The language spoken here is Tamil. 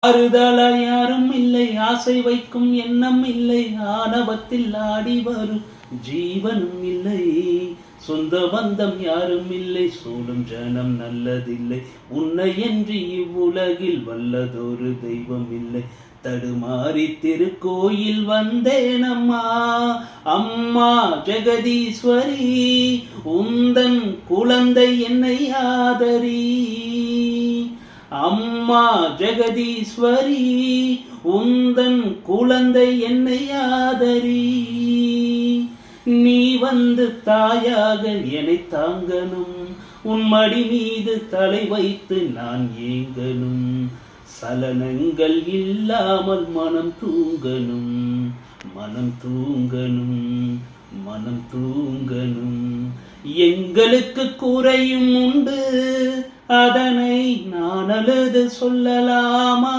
ஆறுதல யாரும் இல்லை, ஆசை வைக்கும் எண்ணம் இல்லை, ஆணவத்தில் ஆடி வரும் ஜீவனும் இல்லை. சொந்த பந்தம் யாரும் இல்லை, சூடும் ஜனம் நல்லதில்லை, உன்னை என்று இவ்வுலகில் வல்லதொரு தெய்வம் இல்லை. தடுமாறி திருக்கோயில் வந்தேன் அம்மா, அம்மா ஜெகதீஸ்வரி, உந்தன் குழந்தை என்னை ஆதரி. அம்மா ஜெகதீஸ்வரி, உந்தன் குழந்தை என்னை ஆதரி. நீ வந்து தாயாக என்னை தாங்கணும், உன் மடி மீது தலை வைத்து நான் ஏங்கணும். சலனங்கள் இல்லாமல் மனம் தூங்கணும், மனம் தூங்கணும், மனம் தூங்கணும். எங்களுக்கு குறையும் உண்டு, அதனை நான் அழுது சொல்லலாமா?